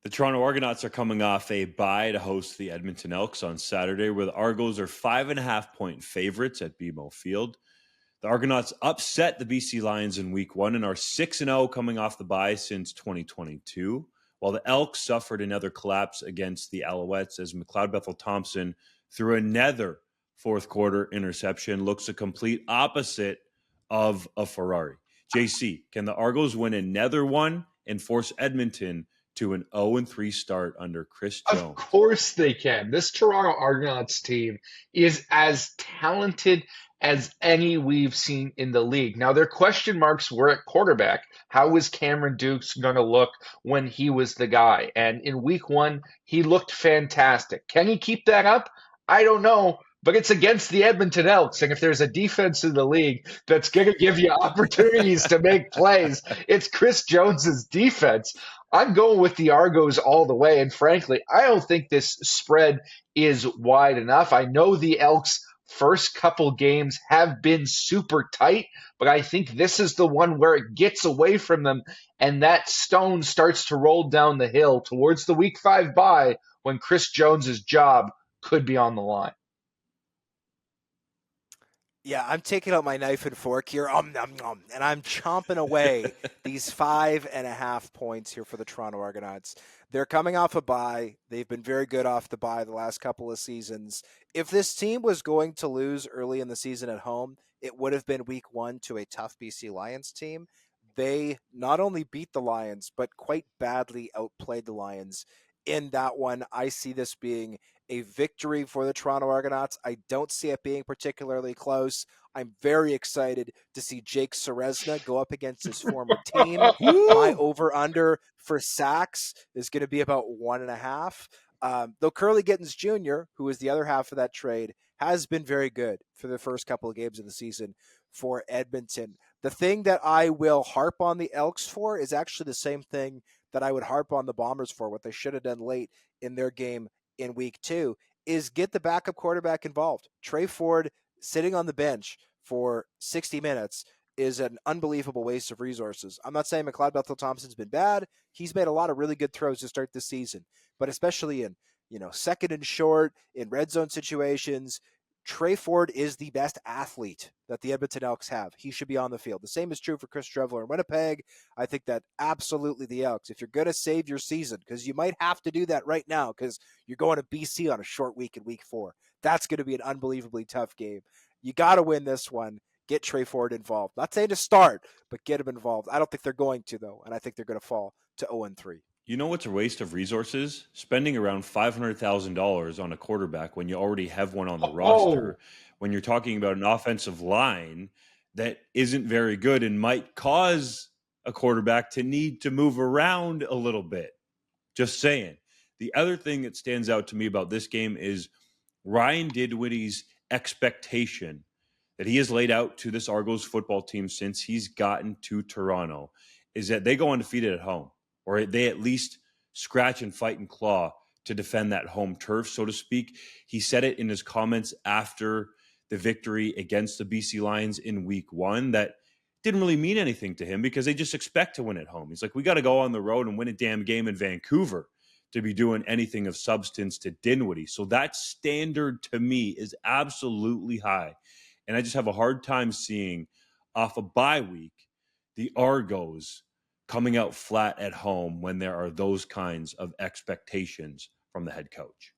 The Toronto Argonauts are coming off a bye to host the Edmonton Elks on Saturday, where the Argos are 5.5-point favorites at BMO Field. The Argonauts upset the BC Lions in week 1 and are 6-0 coming off the bye since 2022, while the Elks suffered another collapse against the Alouettes as McLeod Bethel-Thompson threw another fourth quarter interception. Looks a complete opposite of a Ferrari. JC, can the Argos win another one and force Edmonton to an 0-3 start under Chris Jones? Of course they can. This Toronto Argonauts team is as talented as any we've seen in the league. Now, their question marks were at quarterback. How was Cameron Dukes going to look when he was the guy? And in week 1, he looked fantastic. Can he keep that up? I don't know. But it's against the Edmonton Elks. And if there's a defense in the league that's going to give you opportunities to make plays, it's Chris Jones's defense. I'm going with the Argos all the way. And frankly, I don't think this spread is wide enough. I know the Elks' first couple games have been super tight, but I think this is the one where it gets away from them and that stone starts to roll down the hill towards the week 5 bye when Chris Jones's job could be on the line. Yeah, I'm taking out my knife and fork here, and I'm chomping away these 5.5 points here for the Toronto Argonauts. They're coming off a bye. They've been very good off the bye the last couple of seasons. If this team was going to lose early in the season at home, it would have been week 1 to a tough BC Lions team. They not only beat the Lions, but quite badly outplayed the Lions in that one. I see this being a victory for the Toronto Argonauts. I don't see it being particularly close. I'm very excited to see Jake Ceresna go up against his former team. My over-under for sacks is going to be about 1.5. Though Curly Gittens Jr., who is the other half of that trade, has been very good for the first couple of games of the season for Edmonton. The thing that I will harp on the Elks for is actually the same thing that I would harp on the Bombers for, what they should have done late in their game in week 2, is get the backup quarterback involved. Trey Ford sitting on the bench for 60 minutes is an unbelievable waste of resources. I'm not saying McLeod Bethel-Thompson's been bad. He's made a lot of really good throws to start the season, but especially in, second and short, in red zone situations, Trey Ford is the best athlete that the Edmonton Elks have. He should be on the field. The same is true for Chris Trevler in Winnipeg. I think that absolutely the Elks, if you're going to save your season, because you might have to do that right now because you're going to BC on a short week in week 4. That's going to be an unbelievably tough game. You got to win this one. Get Trey Ford involved. Not saying to start, but get him involved. I don't think they're going to, though, and I think they're going to fall to 0-3. You know what's a waste of resources? Spending around $500,000 on a quarterback when you already have one on the roster, when you're talking about an offensive line that isn't very good and might cause a quarterback to need to move around a little bit. Just saying. The other thing that stands out to me about this game is Ryan Dinwiddie's expectation that he has laid out to this Argos football team since he's gotten to Toronto is that they go undefeated at home, or they at least scratch and fight and claw to defend that home turf, so to speak. He said it in his comments after the victory against the BC Lions in week 1 that didn't really mean anything to him because they just expect to win at home. He's like, we got to go on the road and win a damn game in Vancouver to be doing anything of substance to Dinwiddie. So that standard to me is absolutely high. And I just have a hard time seeing off a bye week the Argos coming out flat at home when there are those kinds of expectations from the head coach.